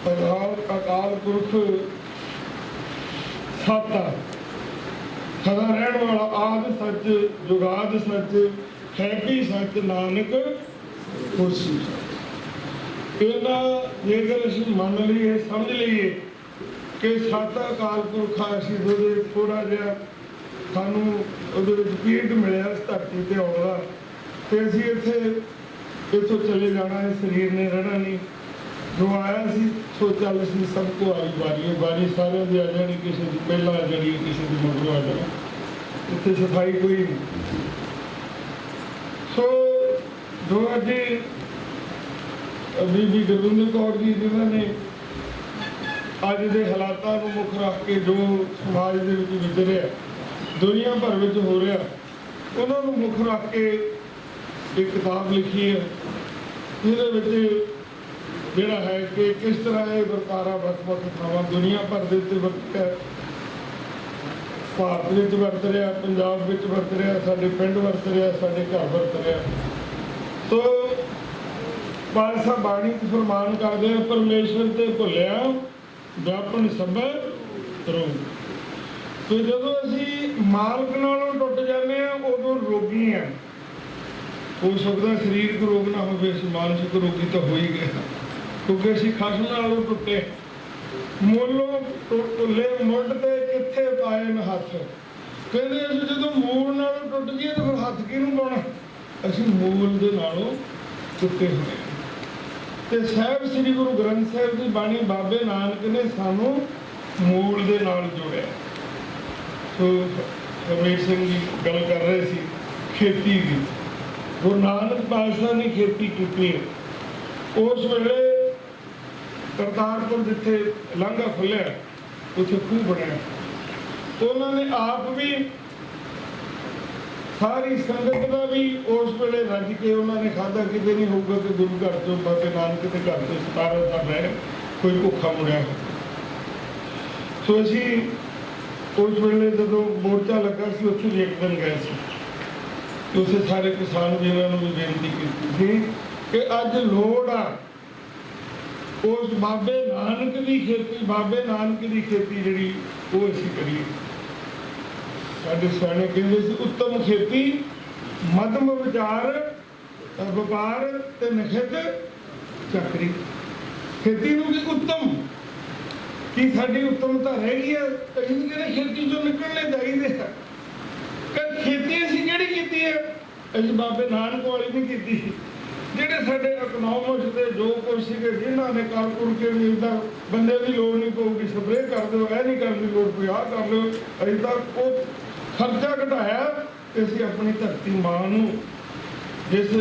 अकाल पुरख सत सदा रहने वाला आद सच जुगाद सच है भी सच नानक होसी इन्ना जेकर असीं मन लीए समझ लीए कि सत अकाल पुरखा असीं थोड़ा जिहा सानूं उहदे विच पीरियड मिलिया इस धरती ते आउण दा ते असीं इत्थों चले जाना है, शरीर ने रहना नहीं। जो आया सी सो चल सी सबको आई बारी बारी सारे की आ जानी, किसी की पहला आ जानी, किसी की मगरों आ जाना, इतने सफाई कोई नहीं। सो जो अज बीबी गुरविंदर कौर जी जिन्होंने अज के हालातों को मुख रख के जो समाज के विचरिया दुनिया भर में हो रहा उन्होंने मुख रख के एक किताब लिखी है जिहदे जिहड़ा है कि किस तरह ये वरतारा वख-वख थावां दुनिया भर दे उत्ते वरतिया, भारत विच वरत रहा, पंजाब विच वरत रहा, साडे पिंड वरत रहा, साडे घर वरत रहा। तो पाल साहब बाणी फरमान करदे हैं परमेश्वर ते भुलिया व्यापन सभै रोग। तो जदों असीं मालक नालों टुट जाने उदों रोगी हैं। हो सकता शरीरक रोग ना हो, मानसिक रोगी तो हो ही गया क्योंकि असीं खसम नालों टुटे मूलों ढुले मुंड ते कित्थे पाए न हथ। कहते असीं जदों मूल नालों टुट गए तो फिर हथ किहनूं पाउणा, असीं मूल दे नालों टुटे होए। ते साहिब श्री गुरु ग्रंथ साहिब की बाणी बाबे नानक ने सानूं मूल दे नाल जोड़िया। सो रमेश सिंह जी गल कर रहे सी खेती की, गुरु नानक पातशाह ने खेती की। उस वेले करतारपुर जिथे लांघा खुलिया उत्थे खूह बनया, तो उन्होंने आप भी सारी संगत का भी उस वेले रज के उन्होंने खाधा किते नहीं होगा कि गुरु घर चो बाबे नानक के घर से 17 साल रहे कोई भुखा मुड़िया हो। सो असी उस वेले जो मोर्चा लगा सी उत्थे भी एक दिन गए सी, उसे सारे किसान वीरों ने भी बेनती की थी कि अज लोड़ आ उस बाबे नानक की खेती, बाबे नानक की खेती जी वो असीं करिए। साडे सियाणे कहंदे सी उत्तम खेती मध्यम विचार व्यापार ते निखित चाकरी। खेती नूं भी उत्तम की साडी उत्तमता रह गई है, कहीं भी कहने खेती चों निकलने चाहिए है। खेती असीं किहड़ी कीती है, असीं बाबे नानक वाली नहीं कीती। ਜਿਹੜੇ ਸਾਡੇ ਇਕਨੋਮਿਕਸ ਦੇ ਜੋ ਕੁਛ ਸੀਗੇ ਜਿਨ੍ਹਾਂ ਨੇ ਕਰ ਕੁਰ ਕੇ ਵੀ ਇੱਦਾਂ ਬੰਦੇ ਦੀ ਲੋੜ ਨਹੀਂ ਪਊਗੀ, ਸਪਰੇਅ ਕਰ ਦਿਓ, ਇਹ ਨਹੀਂ ਕਰਨ ਦੀ ਲੋੜ ਪਈ, ਆਹ ਕਰ ਲਿਓ, ਇੱਦਾਂ ਉਹ ਖਰਚਾ ਘਟਾਇਆ ਤੇ ਅਸੀਂ ਆਪਣੀ ਧਰਤੀ ਮਾਂ ਨੂੰ ਜਿਸ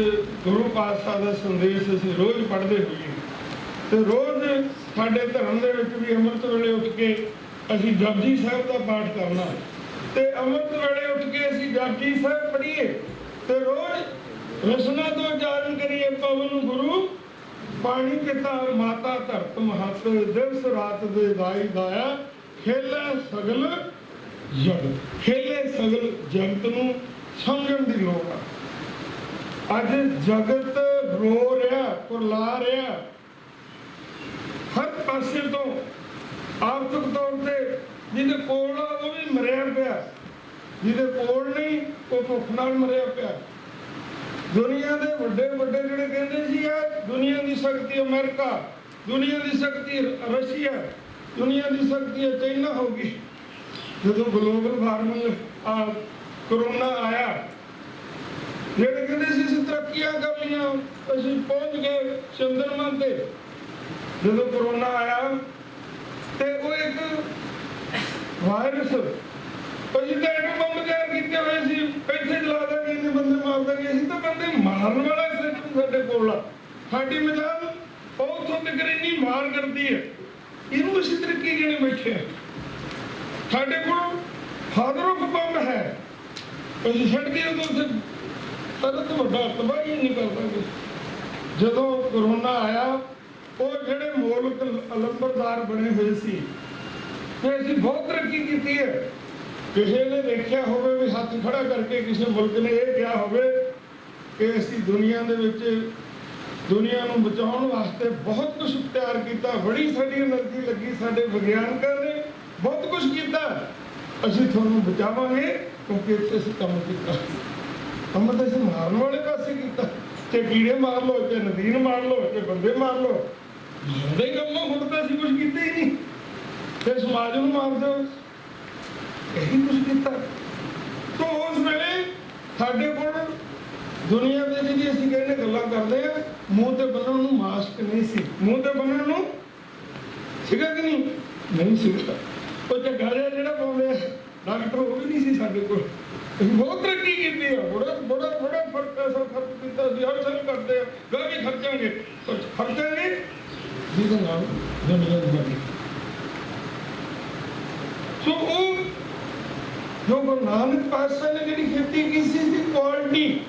ਗੁਰੂ ਪਾਤਸ਼ਾਹ ਦਾ ਸੰਦੇਸ਼ ਅਸੀਂ ਰੋਜ਼ ਪੜ੍ਹਦੇ ਹੋਈਏ ਤੇ ਰੋਜ਼ ਸਾਡੇ ਧਰਮ ਦੇ ਵਿੱਚ ਵੀ ਅੰਮ੍ਰਿਤ ਵੇਲੇ ਉੱਠ ਕੇ ਅਸੀਂ ਜਪਜੀ ਸਾਹਿਬ ਦਾ ਪਾਠ ਕਰਨਾ ਤੇ ਅੰਮ੍ਰਿਤ ਵੇਲੇ ਉੱਠ ਕੇ ਅਸੀਂ ਜਪਜੀ ਸਾਹਿਬ ਪੜ੍ਹੀਏ ਤੇ ਰੋਜ਼ रसना तो उच्चारण करिए पवन गुरु पानी पिता माता धरत महत दिवस रात दे दाई दाया खेले सगल जगत। खेले सगल जगत नूं समझण दी लोड़ आ। अज जगत रो रहा कुरला रहा हर पासे तो आर्थिक तौर पर जिहदे कोल आ वो भी मरिया पिया, जिहदे कोल नहीं वो भुख नाल मरिया पिया। दुनिया के बड़े बड़े जोड़े कहते सी दुनिया की शक्ति अमेरिका, दुनिया की शक्ति रशिया, दुनिया की शक्ति चाइना होगी। जो ग्लोबल वार्मिंग कोरोना आया जोड़े कहते सी तरक्कियां कर लिया, असीं पहुंच गए चंद्रमा ते। जो कोरोना आया तो वो एक वायरस अभी तो एटम बम तैयार किए हुए सी, इत्थे चला देंगे, इन्ने बंदे मार देंगे। असीं तो बंदे मारन वाला सिस्टम साडे कोल आ, साडी मजाल उत्थों तक इन्नी मार करती है, इहनूं असीं तरक्की किहने बैठे आ। साडे कोल फादर ऑफ बम है, असीं छड्ड के उधर तद तो वड्डा तबाही नहीं कर सकदे। जदों कोरोना आया वो जिहड़े मुल्क अलंबरदार बने हुए सी ते असीं बहुत तरक्की कीती है। किसी ने देखा हो भी हाथ खड़ा करके किसी मुल्क ने यह कहा हो कि असी दुनिया के ਦੁਨੀਆ ਨੂੰ ਬਚਾਉਣ ਵਾਸਤੇ ਬਹੁਤ ਕੁਝ ਤਿਆਰ ਕੀਤਾ, ਬੜੀ ਸਾਡੀ એનર્ਜੀ ਲੱਗੀ, ਸਾਡੇ ਵਿਗਿਆਨਕਾਂ ਨੇ ਬਹੁਤ ਕੁਝ ਕੀਤਾ। ਅਸੀਂ ਤੁਹਾਨੂੰ ਬਚਾਵਾਂਗੇ ਕਿਉਂਕਿ ਅਸੀਂ ਕੰਮ ਕੀਤਾ। ਕੰਮ ਤਾਂ ਅਸੀਂ ਮਾਰਨ ਵਾਲੇ ਪਾਸੇ ਕੀਤਾ, ਤੇ ਕੀੜੇ ਮਾਰ ਲਓ, ਤੇ ਨਦੀਨ ਮਾਰ ਲਓ, ਤੇ ਬੰਦੇ ਮਾਰ ਲਓ, ਮਾਰਦੇ ਹੀ ਕੰਮ। ਹੁਣ ਤਾਂ ਅਸੀਂ ਕੁਝ ਕੀਤਾ ਹੀ ਨਹੀਂ, ਤੇ ਸਮਾਜ ਨੂੰ ਮਾਰ ਦਿਓ, ਇਹੀ ਕੁਝ ਕੀਤਾ। तो उस वेले साडे कोल दुनिया ਦੇ ਜਿਹੜੀ ਅਸੀਂ ਕਹਿੰਦੇ ਗੱਲਾਂ ਕਰਦੇ ਆ, ਮੂੰਹ ਤੇ ਬੰਨਣ ਨੂੰ ਮਾਸਕ ਨਹੀਂ ਸੀ। ਮੂੰਹ ਤੇ ਬੰਨਣ ਨੂੰ ਸੀਗਾ ਕਿ ਨਹੀਂ? ਨਹੀਂ ਸੀਗਾ। ਉਹ ਝੱਗਾ ਜਿਹਾ ਜਿਹੜਾ ਪਾਉਂਦੇ ਆ ਡਾਕਟਰ, ਉਹ ਵੀ ਨਹੀਂ ਸੀ ਸਾਡੇ ਕੋਲ। ਅਸੀਂ ਬਹੁਤ ਤਰੱਕੀ ਕੀਤੀ ਆ, ਬੜਾ ਬੜਾ ਬੜਾ ਫਰਕ ਐਸਾ ਖਰਚ ਕੀਤਾ ਸੀ, ਹਰ ਸਾਲ ਕਰਦੇ ਆ, ਗਾ ਵੀ ਖਰਚਾਂਗੇ, ਖਰਚਾਂਗੇ ਜਿਹਦੇ ਨਾਲ ਦੁਨੀਆ ਦੀ ਬਣੀ। ਸੋ ਉਹ ਜੋ ਗੁਰੂ ਨਾਨਕ ਪਾਤਸ਼ਾਹ ਨੇ ਜਿਹੜੀ ਖੇਤੀ ਕੀਤੀ ਸੀ, ਕੁਆਲਿਟੀ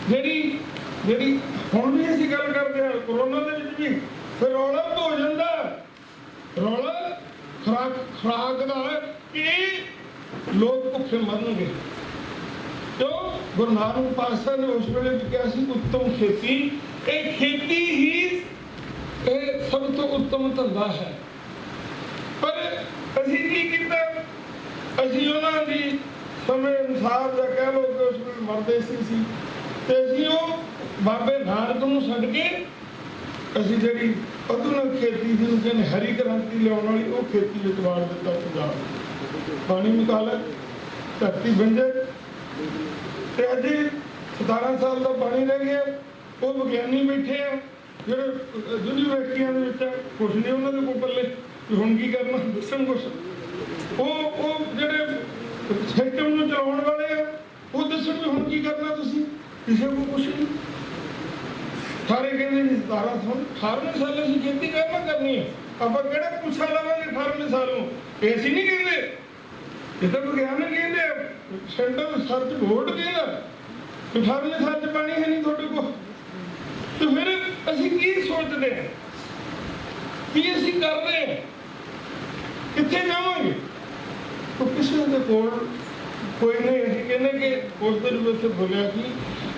ਜਿਹੜੀ ਹੁਣ ਵੀ ਅਸੀਂ ਗੱਲ ਕਰਦੇ ਹਾਂ, ਕਰੋਨਾ ਦੇ ਵਿੱਚ ਵੀ ਫਿਰ ਰੌਲਾ ਭੋਜਨ ਦਾ, ਰੌਲਾ ਖੁਰਾਕ ਦਾ, ਕਿ ਲੋਕ ਭੁੱਖੇ ਮਰਨਗੇ। ਕਿਉਂ? ਗੁਰੂ ਨਾਨਕ ਪਾਤਸ਼ਾਹ ਨੇ ਉਸ ਵੇਲੇ ਵੀ ਕਿਹਾ ਸੀ ਉੱਤਮ ਖੇਤੀ, ਇਹ ਖੇਤੀ ਹੀ ਇਹ ਸਭ ਤੋਂ ਉੱਤਮ ਧੰਦਾ ਹੈ। ਪਰ ਅਸੀਂ ਕੀ ਕੀਤਾ? ਅਸੀਂ ਉਹਨਾਂ ਦੀ ਸਮੇਂ ਅਨੁਸਾਰ ਜਾਂ ਕਹਿ ਲਓ ਕਿ ਉਸ ਵੇਲੇ ਮਰਦੇ ਸੀ, ਤੇ ਅਸੀਂ ਉਹ ਬਾਬੇ ਨਾਨਕ ਨੂੰ ਛੱਡ ਕੇ ਅਸੀਂ ਜਿਹੜੀ ਆਧੁਨਿਕ ਖੇਤੀ ਜਿਹਨੂੰ ਕਹਿੰਦੇ ਹਰੀ ਕ੍ਰਾਂਤੀ ਲਿਆਉਣ ਵਾਲੀ, ਉਹ ਖੇਤੀ ਵਿੱਚ ਵਾੜ ਦਿੱਤਾ। ਪੰਜਾਬ ਪਾਣੀ ਨਿਕਾਲਣ, ਧਰਤੀ ਬੰਜਰ, ਤੇ ਅੱਜ 17 ਸਾਲ ਦਾ ਪਾਣੀ ਰਹਿ ਗਿਆ। ਉਹ ਵਿਗਿਆਨੀ ਬੈਠੇ ਆ ਜਿਹੜੇ ਯੂਨੀਵਰਸਿਟੀਆਂ ਦੇ ਵਿੱਚ, ਕੁਛ ਨਹੀਂ ਉਹਨਾਂ ਦੇ ਕੋਲ ਪੱਲੇ, ਹੁਣ ਕੀ ਕਰਨਾ ਦੱਸਣ ਕੁਛ। ਉਹ ਜਿਹੜੇ ਸਿਸਟਮ ਨੂੰ ਚਲਾਉਣ ਵਾਲੇ ਆ, ਉਹ ਦੱਸਣ ਵੀ ਹੁਣ ਕੀ ਕਰਨਾ ਤੁਸੀਂ, ਕਿਸੇ ਕੋਲ ਕੁਛ ਨਹੀਂ। ਸਾਰੇ ਕਹਿੰਦੇ ਜੀ 18 ਸਾਲ ਅਸੀਂ ਖੇਤੀ ਕਰਨੀ ਹੈ, ਆਪਾਂ ਕਿਹੜਾ ਪੁੱਛਾ ਲਵਾਂਗੇ 18 ਸਾਲ ਨੂੰ? ਇਹ ਅਸੀਂ ਨਹੀਂ ਕਹਿੰਦੇ, ਇਹ ਤਾਂ ਵਿਗਿਆਨਕ ਕਹਿੰਦੇ, ਸੈਂਟਰਲ ਰਿਸਰਚ ਬੋਰਡ ਕਹਿੰਦਾ 18 ਸਾਲ 'ਚ ਪਾਣੀ ਹੈ ਨਹੀਂ ਤੁਹਾਡੇ ਕੋਲ। ਤੇ ਫਿਰ ਅਸੀਂ ਕੀ ਸੋਚਦੇ ਹਾਂ, ਕੀ ਅਸੀਂ ਕਰਦੇ ਹਾਂ, ਕਿੱਥੇ ਜਾਵਾਂਗੇ? ਕਿਸੇ ਦੇ ਕੋਲ ਕੋਈ ਨਹੀਂ। ਅਸੀਂ ਕਹਿੰਦੇ ਕਿ ਉਸ ਦਿਨ ਵਿੱਚ ਬੋਲਿਆ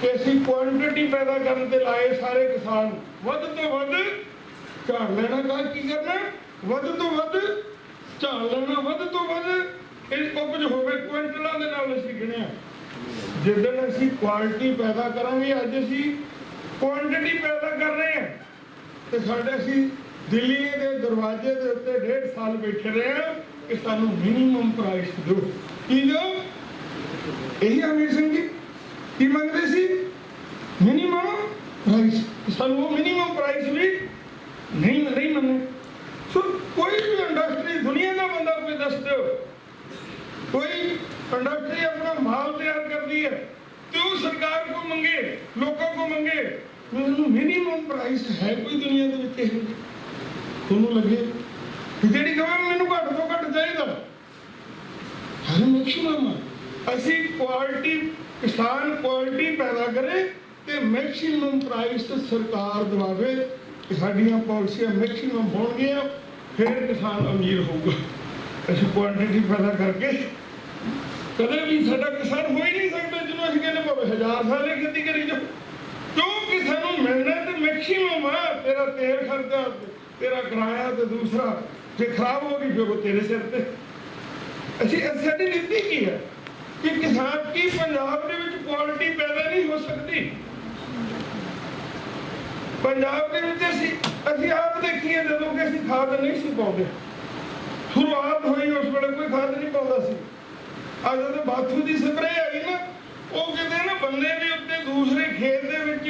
ਕਿ ਅਸੀਂ ਕੁਆਂਟਿਟੀ ਪੈਦਾ ਕਰਨ ਤੇ ਲਾਏ ਸਾਰੇ ਕਿਸਾਨ, ਵੱਧ ਤੋਂ ਵੱਧ ਝਾੜ ਲੈਣਾ। ਕਾ ਕੀ ਕਰਨਾ? ਵੱਧ ਤੋਂ ਵੱਧ ਝਾੜ ਲੈਣਾ, ਵੱਧ ਤੋਂ ਵੱਧ ਇਹ ਉਪਜ ਹੋਵੇ। ਕੁਇੰਟਲਾਂ ਦੇ ਨਾਲ ਅਸੀਂ ਗਿਣਿਆ। ਜਿੱਦਣ ਅਸੀਂ ਕੁਆਲਿਟੀ ਪੈਦਾ ਕਰਾਂਗੇ, ਅੱਜ ਅਸੀਂ ਕੁਆਂਟਿਟੀ ਪੈਦਾ ਕਰ ਰਹੇ ਹਾਂ, ਤੇ ਸਾਡੇ ਅਸੀਂ ਦਿੱਲੀ ਦੇ ਦਰਵਾਜ਼ੇ ਦੇ ਉੱਤੇ 1.5 ਸਾਲ ਬੈਠੇ ਰਹੇ ਹਾਂ ਕਿ ਸਾਨੂੰ ਮਿਨੀਮਮ ਪ੍ਰਾਈਸ ਦਿਓ। ਕੀ ਦਿਓ? ਇਹੀ ਅਮੀਰ ਸਿੰਘ ਜੀ ਕੀ ਮੰਗਦੇ ਸੀ? Minimum price. ਸਾਨੂੰ ਉਹ ਮਿਨੀਮਮ ਪ੍ਰਾਈਸ ਵੀ ਨਹੀਂ ਮੰਨੇ। ਸੋ ਕੋਈ ਵੀ ਇੰਡਸਟਰੀ ਦੁਨੀਆ ਦਾ ਬੰਦਾ ਕੋਈ ਦੱਸ ਦਿਓ, ਕੋਈ ਇੰਡਸਟਰੀ ਆਪਣਾ ਮਾਲ ਤਿਆਰ ਕਰਦੀ ਹੈ ਤੇ ਉਹ ਸਰਕਾਰ ਕੋ ਮੰਗੇ, ਲੋਕਾਂ ਕੋ ਮੰਗੇ, ਮੈਨੂੰ ਮਿਨੀਮਮ ਪ੍ਰਾਈਸ ਹੈ ਕੋਈ ਦੁਨੀਆ ਦੇ ਵਿੱਚ? ਇਹ ਤੁਹਾਨੂੰ ਲੱਗੇ ਜਿਹੜੀ ਕਹੇ ਮੈਨੂੰ ਘੱਟ ਤੋਂ ਘੱਟ ਚਾਹੀਦਾ, ਹਰ ਮੈਕਸਿਮਮ। ਅਸੀਂ ਕੁਆਲਿਟੀ, ਕਿਸਾਨ ਕੁਆਲਿਟੀ ਪੈਦਾ ਕਰੇ ਤੇ ਮੈਕਸਿਮਮ ਪ੍ਰਾਈਸ ਸਰਕਾਰ ਦਵਾਵੇ ਕਿ ਸਾਡੀਆਂ ਪਾਲਿਸੀਆਂ ਮੈਕਸਿਮਮ ਹੋਣਗੀਆਂ, ਫਿਰ ਕਿਸਾਨ ਅਮੀਰ ਹੋਊਗਾ। ਅਸੀਂ ਕੁਆਂਟਿਟੀ ਪੈਦਾ ਕਰਕੇ ਕਦੇ ਵੀ ਸਾਡਾ ਕਿਸਾਨ ਹੋ ਹੀ ਨਹੀਂ ਸਕਦਾ। ਜਿਹਨੂੰ ਅਸੀਂ ਕਹਿੰਦੇ ਭਾਵੇਂ 1000 ਸਾਲ ਇਹ ਖੇਤੀ ਕਰੀ ਜਾਓ, ਕਿਉਂਕਿ ਸਾਨੂੰ ਮਿਲਣਾ ਤੇ ਮੈਕਸਿਮਮ ਆ। ਤੇਰਾ ਤੇਲ ਖਰਚਾ, ਤੇਰਾ ਕਿਰਾਇਆ, ਤੇ ਦੂਸਰਾ ਜੇ ਖਰਾਬ ਹੋ ਗਈ ਫਿਰ ਉਹ ਤੇਰੇ ਸਿਰ ਤੇ। ਸਾਡੀ ਨੀਤੀ ਕੀ ਹੈ ਕਿ ਕਿਸਾਨ ਕੀ ਪੰਜਾਬ ਦੇ ਵਿੱਚ ਕੁਆਲਿਟੀ ਪੈਦਾ ਨਹੀਂ ਹੋ ਸਕਦੀ। ਪੰਜਾਬ ਦੇ ਵਿੱਚ ਅਸੀਂ ਆਪ ਦੇਖੀਏ, ਜਦੋਂ ਕਿ ਅਸੀਂ ਖਾਦ ਨਹੀਂ ਸੀ ਪਾਉਂਦੇ, ਸ਼ੁਰੂਆਤ ਹੋਈ ਉਸ ਵੇਲੇ ਕੋਈ ਖਾਦ ਨਹੀਂ ਪਾਉਂਦਾ ਸੀ। ਅੱਜ ਜਦੋਂ ਬਾਥੂ ਦੀ ਸਪਰੇਅ ਆਈ ਨਾ, ਉਹ ਕਹਿੰਦੇ ਨਾ ਬੰਦੇ ਦੇ ਉੱਤੇ ਦੂਸਰੇ ਖੇਤ ਦੇ ਵਿੱਚ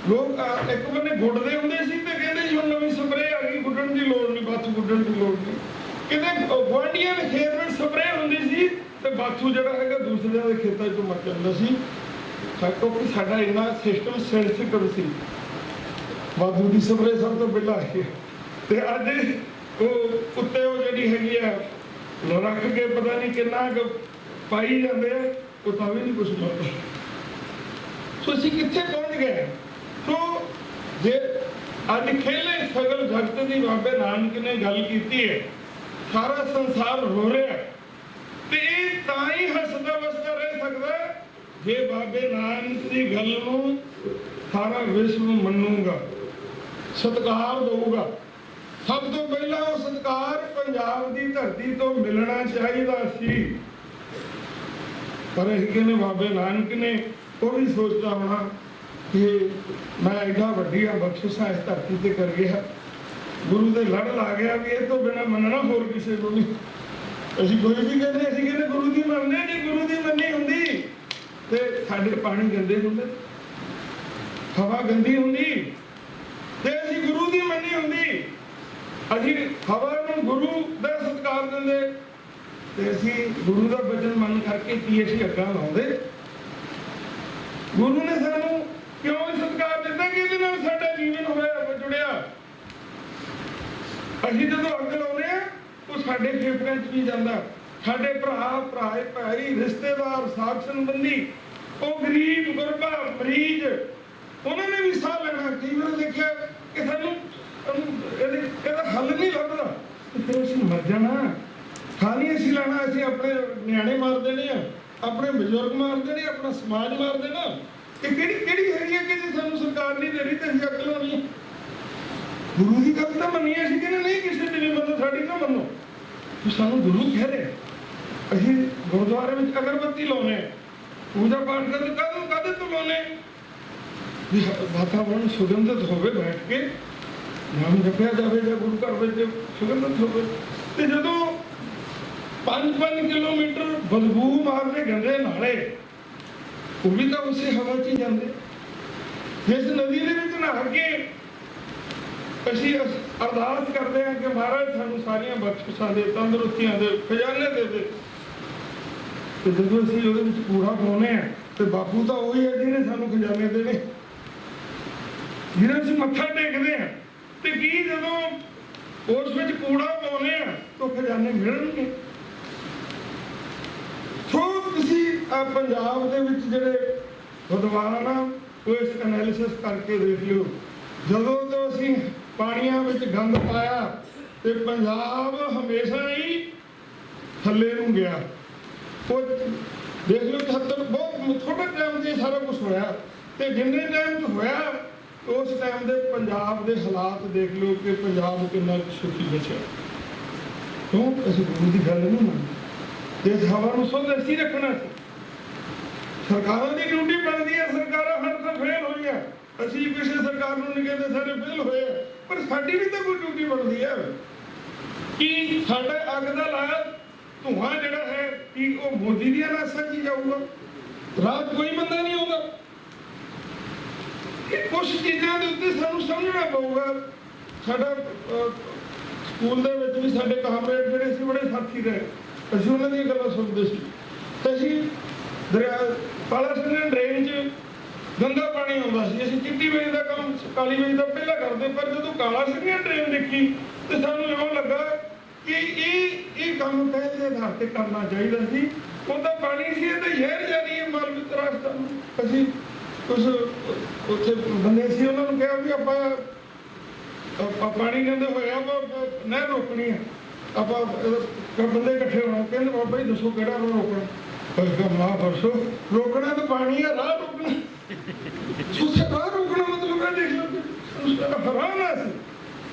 ਲੋਕ ਇੱਕ ਬੰਨੇ ਗੁੱਡਦੇ ਹੁੰਦੇ ਸੀ ਤੇ ਕਹਿੰਦੇ ਜੀ ਹੁਣ ਨਵੀਂ ਸਪਰੇਅ ਆ ਗਈ, ਗੁੱਡਣ ਦੀ ਲੋੜ ਨਹੀਂ, ਬਾਥੂ ਗੁੱਡਣ ਦੀ ਲੋੜ ਨਹੀਂ। ਕਿਤੇ ਗੁਆਂਢੀਆਂ ਦੇ ਖੇਤ ਵਿੱਚ ਸਪਰੇਅ ਹੁੰਦੀ ਸੀ ਤੇ ਬਾਥੂ ਜਿਹੜਾ ਹੈਗਾ ਦੂਸਰਿਆਂ ਦੇ ਖੇਤਾਂ 'ਚੋਂ ਮਰ ਜਾਂਦਾ ਸੀ। ਕਿਉਂਕਿ ਸਾਡਾ ਇੰਨਾ ਸਿਸਟਮ ਸੈਂਸਿਟਿਵ ਸੀ। ਬਾਥੂ ਦੀ ਸਪਰੇਅ ਸਭ ਤੋਂ ਪਹਿਲਾਂ ਆਈ ਤੇ ਅੱਜ ਉਹ ਉੱਤੇ ਉਹ ਜਿਹੜੀ ਹੈਗੀ ਆ ਰੱਖ ਕੇ ਪਤਾ ਨਹੀਂ ਕਿੰਨਾ ਕੁ ਪਾਈ ਜਾਂਦੇ ਆ, ਉਹ ਤਾਂ ਵੀ ਨਹੀਂ ਕੁਛ ਮਿਲਦਾ। ਸੋ ਅਸੀਂ ਕਿੱਥੇ ਪਹੁੰਚ ਗਏ? ਸੋ ਜੇ ਅੱਜ ਖੇਲੇ ਸਗਲ ਜਗਤ ਦੀ ਬਾਬੇ ਨਾਨਕ ਨੇ ਗੱਲ ਕੀਤੀ ਹੈ, ਸਾਰਾ ਸੰਸਾਰ ਰੋ ਰਿਹਾ, ਤੇ ਇਹ ਤਾਂ ਹੀ ਹੱਸਦਾ ਵਸਦਾ ਰਹਿ ਸਕਦਾ ਜੇ ਬਾਬੇ ਨਾਨਕ ਦੀ ਗੱਲ ਨੂੰ ਸਾਰਾ ਵਿਸ਼ਵ ਮੰਨੂਗਾ, ਸਤਿਕਾਰ ਦਊਗਾ। ਸਭ ਤੋਂ ਪਹਿਲਾਂ ਉਹ ਸਤਿਕਾਰ ਪੰਜਾਬ ਦੀ ਧਰਤੀ ਤੋਂ ਮਿਲਣਾ ਚਾਹੀਦਾ ਸੀ, ਪਰ ਇਹ ਕਹਿੰਦੇ ਬਾਬੇ ਨਾਨਕ ਨੇ ਉਹ ਵੀ ਸੋਚਦਾ ਹੋਣਾ ਕਿ ਮੈਂ ਐਡਾ ਵੱਡੀਆਂ ਬਖਸ਼ਿਸ਼ਾਂ ਇਸ ਧਰਤੀ ਤੇ ਕਰ ਗਿਆ, ਗੁਰੂ ਦੇ ਲੜ ਲਾ ਗਿਆ ਵੀ ਇਹ ਤੋਂ ਬਿਨਾਂ ਮੰਨਣਾ ਹੋਰ ਕਿਸੇ ਨੂੰ ਨਹੀਂ। ਅਸੀਂ ਕੋਈ ਵੀ ਕਹਿੰਦੇ, ਅਸੀਂ ਕਹਿੰਦੇ ਗੁਰੂ ਦੀ ਮੰਨਦੇ, ਜੇ ਗੁਰੂ ਦੀ ਮੰਨੀ ਹੁੰਦੀ ਤੇ ਸਾਡੇ ਪਾਣੀ ਗੰਦੇ ਹੁੰਦੇ, ਹਵਾ ਗੰਦੀ ਹੁੰਦੀ, ਤੇ ਅਸੀਂ ਗੁਰੂ ਦੀ ਮੰਨੀ ਹੁੰਦੀ, ਅਸੀਂ ਹਵਾ ਨੂੰ ਗੁਰੂ ਦਾ ਸਤਿਕਾਰ ਦਿੰਦੇ, ਤੇ ਅਸੀਂ ਗੁਰੂ ਦਾ ਬਚਨ ਮੰਨ ਕਰਕੇ ਕੀ ਅਸੀਂ ਅੱਗਾ ਲਾਉਂਦੇ। ਗੁਰੂ ਨੇ ਸਾਨੂੰ ਕਿਉਂ ਸਤਿਕਾਰ ਦਿੱਤਾ ਕਿ ਇਹਦੇ ਨਾਲ ਸਾਡਾ ਜੀਵਨ ਹੋਇਆ ਜੁੜਿਆ। ਅਸੀਂ ਜਦੋਂ ਅੱਗ ਲਾਉਂਦੇ ਆ ਉਹ ਸਾਡੇ ਫੇਫੜਿਆਂ 'ਚ ਵੀ ਜਾਂਦਾ। ਸਾਡੇ ਭਰਾ ਭਾਈ ਰਿਸ਼ਤੇਦਾਰ ਸਾਕ ਸੰਬੰਧੀ, ਉਹ ਗਰੀਬ ਗੁਰਬਾ ਮਰੀਜ਼, ਉਹਨਾਂ ਨੇ ਵੀ ਸਾਹ ਲੈਣਾ। ਕਈ ਵਾਰ ਦੇਖਿਆ ਕਿ ਸਾਨੂੰ ਇਹਦਾ ਹੱਲ ਨਹੀਂ ਲੱਭਦਾ, ਫਿਰ ਅਸੀਂ ਮਰ ਜਾਣਾ। ਖਾਲੀ ਅਸੀਂ ਲੈਣਾ, ਅਸੀਂ ਆਪਣੇ ਨਿਆਣੇ ਮਾਰ ਦੇਣੇ ਆ, ਆਪਣੇ ਬਜ਼ੁਰਗ ਮਾਰ ਦੇਣੇ, ਆਪਣਾ ਸਮਾਜ ਮਾਰ ਦੇਣਾ। ਇਹ ਕਿਹੜੀ ਹੈਗੀ ਹੈ ਕਿ ਜੇ ਸਾਨੂੰ ਸਰਕਾਰ ਨਹੀਂ ਦੇ ਰਹੀ ਤੇ ਅਸੀਂ ਅੱਗ ਲਾਉਣੀ ਹੈ। ਗੁਰੂ ਦੀ ਗੱਲ ਤਾਂ ਮੰਨੀਏ, ਅਸੀਂ ਕਹਿੰਦੇ ਨਹੀਂ ਕਿਸੇ ਦੀ ਵੀ ਮੰਨੋ, ਸਾਡੀ ਨਾ ਮੰਨੋ। ਸਾਨੂੰ ਗੁਰੂ ਕਹਿ ਰਹੇ, ਅਸੀਂ ਗੁਰਦੁਆਰੇ ਵਿੱਚ ਅਗਰਬੱਤੀ ਲਾਉਣੇ, ਪੂਜਾ ਪਾਠ ਕਰਦੇ, ਕਾਹਦੇ ਤੋਂ ਲਾਉਣੇ ਵੀ ਵਾਤਾਵਰਨ ਸੁਗੰਧਿਤ ਹੋਵੇ, ਬੈਠ ਕੇ ਨਾਮ ਜਪਿਆ ਜਾਵੇ ਜਾਂ ਗੁਰੂ ਘਰ ਵਿੱਚ ਸੁਗੰਧਿਤ ਹੋਵੇ। ਤੇ ਜਦੋਂ 5-5 ਕਿਲੋਮੀਟਰ ਬਦਬੂ ਮਾਰਦੇ ਗੰਦੇ ਨਾਲੇ, ਉਹ ਵੀ ਤਾਂ ਉਸੇ ਹਵਾ 'ਚ ਹੀ ਜਾਂਦੇ। ਇਸ ਨਦੀ ਦੇ ਵਿੱਚ ਨਹਾ ਕੇ ਅਸੀਂ ਅਰਦਾਸ ਕਰਦੇ ਹਾਂ ਕਿ ਮਹਾਰਾਜ ਸਾਨੂੰ ਸਾਰੀਆਂ ਬਖਸ਼ਿਸ਼ਾਂ ਦੇ, ਤੰਦਰੁਸਤੀਆਂ ਦੇ ਖਜ਼ਾਨੇ ਦੇ ਦੇ। ਤੇ ਜਦੋਂ ਅਸੀਂ ਉਹਦੇ ਵਿੱਚ ਕੂੜਾ ਪਾਉਂਦੇ ਹਾਂ ਤੇ ਬਾਪੂ ਤਾਂ ਉਹੀ ਹੈ ਜਿਹਨੇ ਸਾਨੂੰ ਖਜ਼ਾਨੇ ਦੇਣੇ, ਜਿਹਨਾਂ ਅਸੀਂ ਮੱਥਾ ਟੇਕਦੇ ਹਾਂ। ਤੇ ਕੀ ਜਦੋਂ ਉਸ ਵਿੱਚ ਕੂੜਾ ਪਾਉਂਦੇ ਆ ਤਾਂ ਖਜ਼ਾਨੇ ਮਿਲਣਗੇ? ਸੋ ਤੁਸੀਂ ਪੰਜਾਬ ਦੇ ਵਿੱਚ ਜਿਹੜੇ ਵਿਦਵਾਨ ਆ ਉਹ ਇਸ ਐਨਾਲਿਸਿਸ ਕਰਕੇ ਦੇਖ ਲਿਓ। ਜਦੋਂ ਤੋਂ ਅਸੀਂ ਪਾਣੀਆਂ ਵਿੱਚ ਗੰਦ ਪਾਇਆ ਤੇ ਪੰਜਾਬ ਹਮੇਸ਼ਾ ਹੀ ਥੱਲੇ ਨੂੰ ਗਿਆ। ਉਹ ਦੇਖ ਲਓ 78 ਬਹੁਤ ਥੋੜੇ ਟਾਈਮ 'ਚ ਸਾਰਾ ਕੁਝ ਹੋਇਆ, ਤੇ ਜਿੰਨੇ ਟਾਈਮ 'ਚ ਹੋਇਆ ਉਸ ਟਾਈਮ ਦੇ ਪੰਜਾਬ ਦੇ ਹਾਲਾਤ ਦੇਖ ਲਓ ਕਿ ਪੰਜਾਬ ਕਿੰਨਾ ਸੁਖੀ ਬਚਿਆ। ਕਿਉਂ? ਅਸੀਂ ਗੁਰੂ ਦੀ ਗੱਲ ਨਹੀਂ ਮੰਨਦੇ ਤੇ ਇਸ ਹਵਾ ਨੂੰ ਸੁੱਧ ਅਸੀਂ ਰੱਖਣਾ ਸੀ। ਸਰਕਾਰਾਂ ਦੀ ਡਿਊਟੀ ਬਣਦੀ ਹੈ, ਸਰਕਾਰਾਂ ਹਰ ਤਾਂ ਫੇਲ ਹੋਈਆਂ। ਅਸੀਂ ਕਿਸੇ ਸਰਕਾਰ ਨੂੰ ਨਹੀਂ ਕਹਿੰਦੇ ਸਾਰੇ ਫੇਲ ਹੋਏ, ਪਰ ਸਾਡੀ ਵੀ ਤਾਂ ਕੋਈ ਡਿਊਟੀ ਬਣਦੀ ਹੈ ਕਿ ਸਾਡਾ ਅੱਗ ਦਾ ਲਾਇਆ ਧੂੰਆਂ ਜਿਹੜਾ ਹੈ ਕਿ ਉਹ ਮੋਦੀ ਦੀਆਂ ਨਾਸਾਂ 'ਚ ਜਾਊਗਾ, ਰਾਤ ਕੋਈ ਬੰਦਾ ਨਹੀਂ ਆਊਗਾ। ਕੁਛ ਚੀਜ਼ਾਂ ਦੇ ਉੱਤੇ ਸਾਨੂੰ ਸਮਝਣਾ ਪਊਗਾ। ਸਾਡਾ ਸਕੂਲ ਦੇ ਵਿੱਚ ਵੀ ਸਾਡੇ ਕਾਮਰੇਡ ਜਿਹੜੇ ਸੀ ਬੜੇ ਸਾਥੀ ਰਹੇ, ਅਸੀਂ ਉਹਨਾਂ ਦੀਆਂ ਗੱਲਾਂ ਸੁਣਦੇ ਸੀ। ਤੇ ਅਸੀਂ ਦਰਿਆ ਪਾਲਾ ਸਿੰਘ ਡਰੇਨ 'ਚ ਗੰਦਾ ਪਾਣੀ ਆਉਂਦਾ ਸੀ, ਅਸੀਂ ਚਿੱਟੀ ਵੇਚ ਦਾ ਕੰਮ ਕਾਲੀ ਵੇਚ ਦਾ ਪਹਿਲਾਂ ਕਰਦੇ, ਪਰ ਜਦੋਂ ਕਾਲਾ ਸਿੰਘ ਡਰੇਨ ਦੇਖੀ ਤੇ ਸਾਨੂੰ ਇਉਂ ਲੱਗਾ ਕਿ ਇਹ ਕੰਮ ਪਹਿਲੇ ਦੇ ਆਧਾਰ ਤੇ ਕਰਨਾ ਚਾਹੀਦਾ ਸੀ। ਉਹਦਾ ਪਾਣੀ ਸੀ, ਇਹ ਤਾਂ ਜ਼ਹਿਰ ਜਾਣੀ ਹੈ ਮਾਲਵੀ ਰਾਸਤਾ ਨੂੰ। ਅਸੀਂ ਕੁਛ ਉੱਥੇ ਬੰਦੇ ਸੀ, ਉਹਨਾਂ ਨੂੰ ਕਿਹਾ ਵੀ ਆਪਾਂ ਪਾਣੀ ਕਹਿੰਦੇ ਹੋਏ ਆਪਾਂ ਨਹਿਰ ਰੋਕਣੀ ਹੈ, ਆਪਾਂ ਬੰਦੇ ਇਕੱਠੇ ਹੋਣਾ। ਕਹਿੰਦੇ ਬਾਬਾ ਜੀ ਦੱਸੋ ਕਿਹੜਾ ਰੋਕਣਾ? ਮਹਾਂਪੁਰਸ਼ੋ ਰੋਕਣਾ ਤਾਂ ਪਾਣੀ ਹੈ, ਰਾਹ ਰੋਕਣਾ ਰਾਹ ਰੋਕਣਾ ਮਤਲਬ ਇਹ ਦੇਖ ਲਓ ਹੈਰਾਨ ਆ ਸੀ।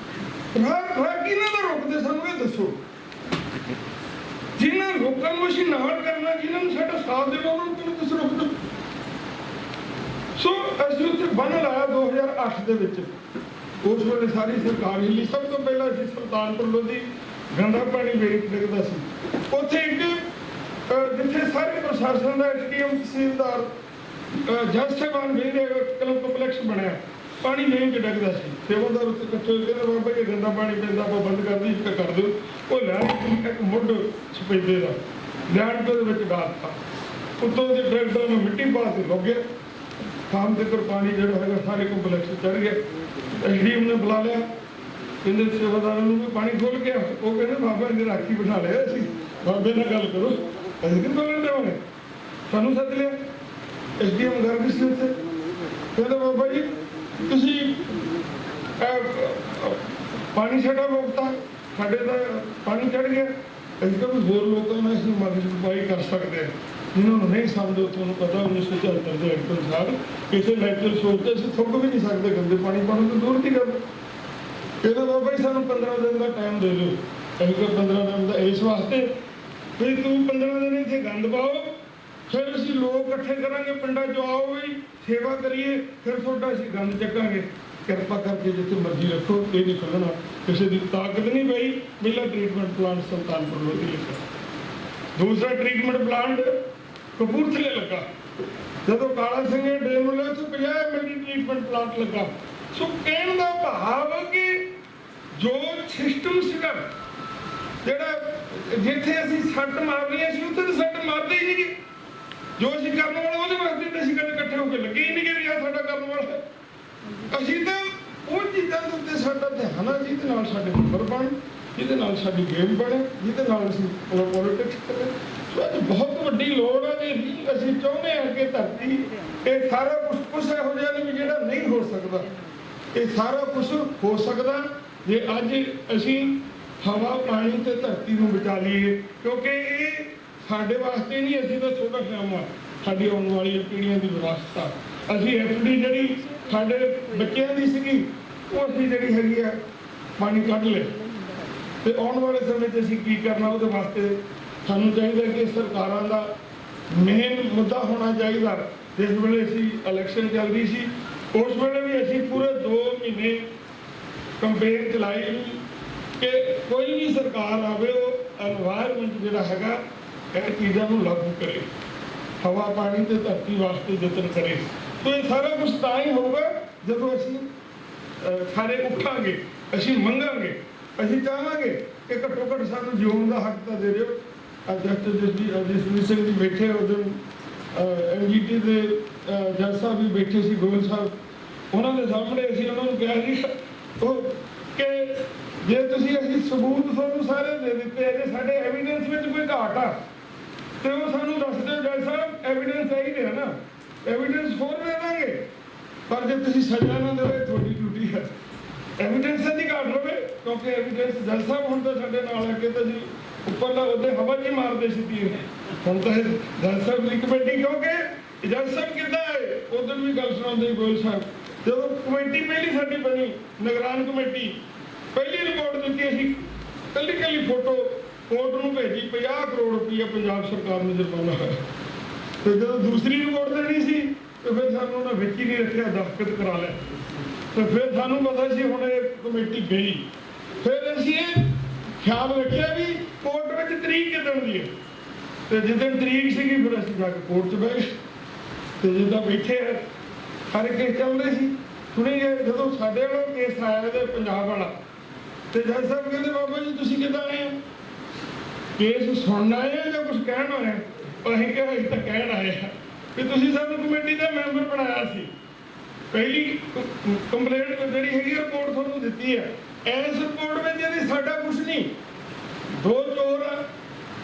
ਰਾਹ ਕਿਹਨਾਂ ਦਾ ਰੋਕਦੇ ਸਾਨੂੰ ਇਹ ਦੱਸੋ। ਜਿਨ੍ਹਾਂ ਲੋਕਾਂ ਨੂੰ ਅਸੀਂ ਨਾਲ ਕਰਨਾ, ਜਿਨ੍ਹਾਂ ਨੂੰ ਸਾਡਾ ਸਾਥ ਦੇਣਾ, ਉਹਨਾਂ ਨੂੰ ਕਿਉਂ ਤੁਸੀਂ ਰੋਕਦੇ? ਸੋ ਅਸੀਂ ਉੱਥੇ ਬੰਨ ਲਾਇਆ 2008 ਦੇ ਵਿੱਚ। ਉਸ ਵੇਲੇ ਸਾਰੀ ਸਰਕਾਰ ਹਿੱਲੀ। ਸਭ ਤੋਂ ਪਹਿਲਾਂ ਅਸੀਂ ਸੁਲਤਾਨਪੁਰ ਲੋਧੀ ਗੰਦਾ ਪਾਣੀ ਵੇਚ ਡਿੱਗਦਾ ਸੀ। ਉੱਥੇ ਇੱਕ ਜਿੱਥੇ ਸਾਰੇ ਪ੍ਰਸ਼ਾਸਨ ਦਾ ਐਸਡੀਐਮ, ਤਹਿਸੀਲਦਾਰ, ਜੱਜ ਸਾਹਿਬਾਨ ਵੇਖਦੇ ਕਲੱਬ ਕੰਪਲੈਕਸ ਬਣਿਆ, ਪਾਣੀ ਵੇਚ ਕੇ ਡਿੱਗਦਾ ਸੀ। ਸੇਵਾਦਾਰ ਉੱਥੇ ਇਕੱਠੇ ਹੋਏ, ਕਹਿੰਦੇ ਬਾਬਾ ਜੀ ਗੰਦਾ ਪਾਣੀ ਪੈਂਦਾ, ਆਪਾਂ ਬੰਦ ਕਰ ਦੀ ਕਰ ਦਿਓ। ਉਹ ਲੈਣ ਇੱਕ ਮੁੱਢ ਸਪੈਦੇ ਦਾ ਲੈਣ ਕੇ ਉਹਦੇ ਵਿੱਚ ਡਾਲਤਾ, ਉੱਤੋਂ ਦੇ ਟਰੈਕਟਰ ਨੂੰ ਮਿੱਟੀ ਪਾ ਕੇ ਲੁੱਗ ਗਿਆ। ਸ਼ਾਮ ਤੱਕ ਪਾਣੀ ਜਿਹੜਾ ਹੈਗਾ ਸਾਰੇ ਕੰਪਲੈਕਸ ਚੜ੍ਹ ਗਿਆ। ਐਸਡੀਐਮ ਨੇ ਬੁਲਾ ਲਿਆ, ਕਹਿੰਦੇ ਸੇਵਾਦਾਰਾਂ ਨੂੰ ਵੀ ਪਾਣੀ ਖੁੱਲ ਗਿਆ। ਉਹ ਕਹਿੰਦੇ ਬਾਬਾ ਜੀ ਰਾਖੀ ਬਿਠਾ ਲਿਆ, ਅਸੀਂ ਬਾਬੇ ਨਾਲ ਗੱਲ ਕਰੋ, ਅਸੀਂ ਕਿਉਂ ਬੋਲਣ ਦੇਵਾਂਗੇ? ਸਾਨੂੰ ਸੱਦ ਲਿਆ। ਐਸਡੀਐਮ ਗਰਗ ਸੀ ਉੱਥੇ, ਕਹਿੰਦਾ ਬਾਬਾ ਜੀ ਤੁਸੀਂ ਪਾਣੀ ਸਾਡਾ ਰੋਕਤਾ, ਸਾਡੇ ਤਾਂ ਪਾਣੀ ਚੜ੍ਹ ਗਿਆ। ਅਸੀਂ ਤਾਂ ਹੋਰ ਲੋਕਾਂ ਨਾਲ ਅਸੀਂ ਮਦਦ ਸਫਾਈ ਕਰ ਸਕਦੇ ਹਾਂ। जिन्होंने नहीं समझो ਤੁਹਾਨੂੰ ਪਤਾ 1974 ਦੇ ਐਕਟ ਅਨੁਸਾਰ ਕਿਸੇ ਨੈਚੁਰਲ ਸੋਰਸ ਤੇ ਅਸੀਂ ਥੁੱਕ ਵੀ ਨਹੀਂ ਸਕਦੇ ਗੰਦੇ ਪਾਣੀ ਪਾਉਣ ਤੋਂ ਦੂਰ ਦੀ ਗੱਲ। ਕਹਿੰਦਾ ਬਾਬਾ ਜੀ ਸਾਨੂੰ 15 ਦਿਨ ਦਾ ਟਾਈਮ ਦੇ ਦਿਓ। ਅਸੀਂ ਕਿਹਾ 15 ਦਿਨ ਦਾ ਇਸ ਵਾਸਤੇ ਵੀ ਤੂੰ 15 ਦਿਨ ਇੱਥੇ ਗੰਦ ਪਾਓ, ਫਿਰ ਅਸੀਂ ਲੋਕ ਇਕੱਠੇ ਕਰਾਂਗੇ ਪਿੰਡਾਂ 'ਚੋਂ, ਆਓ ਵੀ ਸੇਵਾ ਕਰੀਏ, ਫਿਰ ਤੁਹਾਡਾ ਅਸੀਂ ਗੰਦ ਚੱਕਾਂਗੇ। ਕਿਰਪਾ ਕਰਕੇ ਜਿੱਥੇ ਮਰਜ਼ੀ ਰੱਖੋ, ਇਹ ਨਹੀਂ ਖੁੱਲ੍ਹਣਾ, ਕਿਸੇ ਦੀ ਤਾਕਤ ਨਹੀਂ ਪਈ। ਪਹਿਲਾ ਟ੍ਰੀਟਮੈਂਟ ਪਲਾਂਟ ਸੁਲਤਾਨਪੁਰ ਲੋਧੀ ਲੱਗਾ, ਦੂਸਰਾ ਟ੍ਰੀਟਮੈਂਟ ਪਲਾਂਟ ਕਪੂਰਥਲੇ ਲੱਗਾ। ਜਦੋਂ ਕਾਲਾ ਸਿੰਘ ਨੇ ਡੇਮ ਲਿਆ ਉੱਥੇ 50 ਮਿੰਟ ਟ੍ਰੀਟਮੈਂਟ ਪਲਾਂਟ ਲੱਗਾ। ਸੋ ਕਹਿਣ ਦਾ ਭਾਵ ਕਿ ਜੋ ਸਿਸਟਮ ਸੀਗਾ, ਜਿਹੜਾ ਜਿੱਥੇ ਅਸੀਂ ਸੱਟ ਮਾਰਨੀ ਸੀ ਉੱਥੇ ਤਾਂ ਸੱਟ ਮਾਰਦੇ ਹੀ ਨਹੀਂ। ਜੋ ਅਸੀਂ ਕਰਨ ਵਾਲਾ ਉਹਦੇ ਵਾਸਤੇ ਤਾਂ ਅਸੀਂ ਕਦੇ ਇਕੱਠੇ ਹੋ ਕੇ ਲੱਗੇ ਹੀ ਨਹੀਂ ਕਿ ਵੀ ਆਹ ਸਾਡਾ ਕਰਨ ਵਾਲਾ। ਅਸੀਂ ਤਾਂ ਉਹ ਚੀਜ਼ਾਂ ਦੇ ਉੱਤੇ ਸਾਡਾ ਧਿਆਨ ਆ ਜਿਹਦੇ ਨਾਲ ਸਾਡੇ ਨੰਬਰ ਬਣ, ਜਿਹਦੇ ਨਾਲ ਸਾਡੀ ਗੇਮ ਬਣੇ, ਜਿਹਦੇ ਨਾਲ ਅਸੀਂ ਪੋਲੀਟਿਕਸ ਕਰੇ। ਸੋ ਅੱਜ ਬਹੁਤ ਵੱਡੀ ਲੋੜ ਹੈ ਕਿ ਅਸੀਂ ਚਾਹੁੰਦੇ ਹਾਂ ਕਿ ਧਰਤੀ ਇਹ ਸਾਰਾ ਕੁਛ ਇਹੋ ਜਿਹਾ ਨਹੀਂ ਵੀ ਜਿਹੜਾ ਨਹੀਂ ਹੋ ਸਕਦਾ। ਇਹ ਸਾਰਾ ਕੁਛ ਹੋ ਸਕਦਾ ਜੇ ਅੱਜ ਅਸੀਂ ਹਵਾ, ਪਾਣੀ ਤੇ ਧਰਤੀ ਨੂੰ ਬਚਾ ਲਈਏ, ਕਿਉਂਕਿ ਇਹ ਸਾਡੇ ਵਾਸਤੇ ਨਹੀਂ, ਅਸੀਂ ਤਾਂ ਛੋਟਾ ਸ਼ਾਮਾ, ਸਾਡੀ ਆਉਣ ਵਾਲੀਆਂ ਪੀੜ੍ਹੀਆਂ ਦੀ ਵਿਰਾਸਤ। ਅਸੀਂ ਐਫਡੀ ਜਿਹੜੀ ਸਾਡੇ ਬੱਚਿਆਂ ਦੀ ਸੀਗੀ ਉਹ ਅਸੀਂ ਜਿਹੜੀ ਹੈਗੀ ਆ ਪਾਣੀ ਕੱਢ ਲਿਆ, ਤੇ ਆਉਣ ਵਾਲੇ ਸਮੇਂ 'ਚ ਅਸੀਂ ਕੀ ਕਰਨਾ ਉਹਦੇ ਵਾਸਤੇ ਸਾਨੂੰ ਚਾਹੀਦਾ ਕਿ ਸਰਕਾਰਾਂ ਦਾ ਮੇਨ ਮੁੱਦਾ ਹੋਣਾ ਚਾਹੀਦਾ। ਜਿਸ ਵੇਲੇ ਅਸੀਂ ਇਲੈਕਸ਼ਨ ਚੱਲ ਰਹੀ ਸੀ ਉਸ ਵੇਲੇ ਵੀ ਅਸੀਂ ਪੂਰੇ 2 ਮਹੀਨੇ ਕੰਪੇਨ ਚਲਾਈ ਕਿ ਕੋਈ ਵੀ ਸਰਕਾਰ ਆਵੇ ਉਹ ਐਨਵਾਇਰਨਮੈਂਟ ਜਿਹੜਾ ਹੈਗਾ ਇਹ ਚੀਜ਼ਾਂ ਨੂੰ ਲਾਗੂ ਕਰੇ, ਹਵਾ, ਪਾਣੀ ਤੇ ਧਰਤੀ ਵਾਸਤੇ ਯਤਨ ਕਰੇ। तो ये सारा कुछ ਤਾਂ ਹੀ ਹੋਊਗਾ ਜਦੋਂ ਅਸੀਂ ਸਾਰੇ ਉੱਠਾਂਗੇ, ਅਸੀਂ ਮੰਗਾਂਗੇ, ਅਸੀਂ ਚਾਹਾਂਗੇ ਕਿ ਘੱਟੋ ਘੱਟ ਸਾਨੂੰ ਜਿਉਣ ਦਾ ਹੱਕ ਤਾਂ ਦੇ ਦਿਓ। ਜਸਵੀਰ ਸਿੰਘ ਜੀ ਬੈਠੇ ਉਦੋਂ NGT ਦੇ ਜੱਜ ਸਾਹਿਬ ਵੀ ਬੈਠੇ ਸੀ, ਗੋਇਲ ਸਾਹਿਬ, ਉਹਨਾਂ ਦੇ ਸਾਹਮਣੇ ਅਸੀਂ ਉਹਨਾਂ ਨੂੰ ਕਿਹਾ ਸੀ ਉਹ ਕਿ ਜੇ ਅਸੀਂ ਸਬੂਤ ਤੁਹਾਨੂੰ ਸਾਰੇ ਦੇ ਦਿੱਤੇ ਜੇ ਸਾਡੇ ਐਵੀਡੈਂਸ ਵਿੱਚ ਕੋਈ ਘਾਟ ਆ ਤੇ ਉਹ ਸਾਨੂੰ ਦੱਸ ਦਿਓ ਜੱਜ ਸਾਹਿਬ, ਐਵੀਡੈਂਸ ਸਹੀ ਰਿਹਾ ਨਾ, ਐਵੀਡੈਂਸ ਹੋਰ ਦੇ ਦਾਂਗੇ, ਪਰ ਜੇ ਤੁਸੀਂ ਸਜ਼ਾ ਨਾ ਦੇਵੇ ਤੁਹਾਡੀ ਡਿਊਟੀ ਹੈ। ਐਵੀਡੈਂਸ ਦੀ ਘਾਟ ਹੋਵੇ, ਕਿਉਂਕਿ ਐਵੀਡੈਂਸ ਜੱਜ ਸਾਹਿਬ ਹੁਣ ਤਾਂ ਸਾਡੇ ਨਾਲ ਆ ਕੇ ਤਾਂ ਜੀ ਉੱਪਰਲਾ ਉਹਦੇ ਹਵਾ 'ਚ ਮਾਰਦੇ ਸੀ ਤੀ ਹੁਣ ਤਾਂ ਜੱਜ ਸਾਹਿਬ ਦੀ ਕਮੇਟੀ, ਕਿਉਂਕਿ ਜੱਜ ਸਾਹਿਬ ਕਿੱਦਾਂ ਆਏ ਉਦੋਂ ਵੀ ਗੱਲ ਸੁਣਾਉਂਦੇ ਗੋਇਲ ਸਾਹਿਬ, ਜਦੋਂ ਕਮੇਟੀ ਪਹਿਲੀ ਸਾਡੀ ਬਣੀ ਨਿਗਰਾਨ ਕਮੇਟੀ, ਪਹਿਲੀ ਰਿਪੋਰਟ ਦਿੱਤੀ ਅਸੀਂ ਕੱਲੀ ਫੋਟੋ ਕੋਰਟ ਨੂੰ ਭੇਜੀ, 50 ਕਰੋੜ ਰੁਪਈਆ ਪੰਜਾਬ ਸਰਕਾਰ ਨੂੰ ਜੁਰਮਾਨਾ ਹੋਇਆ। ਤੇ ਜਦੋਂ ਦੂਸਰੀ ਰਿਪੋਰਟ ਦੇਣੀ ਸੀ ਤੇ ਫਿਰ ਸਾਨੂੰ ਉਹਨਾਂ ਵਿੱਚ ਹੀ ਨਹੀਂ ਰੱਖਿਆ, ਦਸਤਖਤ ਕਰਾ ਲਿਆ। ਤੇ ਫਿਰ ਸਾਨੂੰ ਪਤਾ ਸੀ ਹੁਣ ਇਹ ਕਮੇਟੀ ਗਈ। ਫਿਰ ਅਸੀਂ ਇਹ ਖਿਆਲ ਰੱਖਿਆ ਵੀ ਕੋਰਟ ਵਿੱਚ ਤਰੀਕ ਕਿੱਦਣ ਦੀ ਹੈ, ਤੇ ਜਿੱਦਣ ਤਰੀਕ ਸੀਗੀ ਫਿਰ ਅਸੀਂ ਜਾ ਕੇ ਕੋਰਟ 'ਚ ਬਹਿ ਗਏ ਤੇ ਜਿੱਦਾਂ ਬੈਠੇ ਹਰ ਕੇਸ ਚੱਲਦੇ ਸੀ ਸੁਣੀ ਗਏ। ਜਦੋਂ ਸਾਡੇ ਵੱਲੋਂ ਕੇਸ ਆਇਆ ਇਹਦੇ ਪੰਜਾਬ ਵਾਲਾ, ਤੇ ਜੱਜ ਸਾਹਿਬ ਕਹਿੰਦੇ ਬਾਬਾ ਜੀ ਤੁਸੀਂ ਕਿੱਦਾਂ ਆਏ ਹੋ, ਕੇਸ ਸੁਣਨ ਆਏ ਆ ਜਾਂ ਕੁਝ ਕਹਿਣ ਆਏ? ਅਸੀਂ ਕਿਹਾ ਅਸੀਂ ਤਾਂ ਕਹਿਣ ਆਏ ਆ ਕਿ ਤੁਸੀਂ ਸਾਨੂੰ ਕਮੇਟੀ ਦਾ ਮੈਂਬਰ ਬਣਾਇਆ ਸੀ, ਪਹਿਲੀ ਕੰਪਲੇਂਟ ਜਿਹੜੀ ਹੈਗੀ ਰਿਪੋਰਟ ਤੁਹਾਨੂੰ ਦਿੱਤੀ ਹੈ, ਇਸ ਰਿਪੋਰਟ ਵਿੱਚ ਜਿਹੜੀ ਸਾਡਾ ਕੁਝ ਨਹੀਂ, 2 ਚੋਰ ਆ,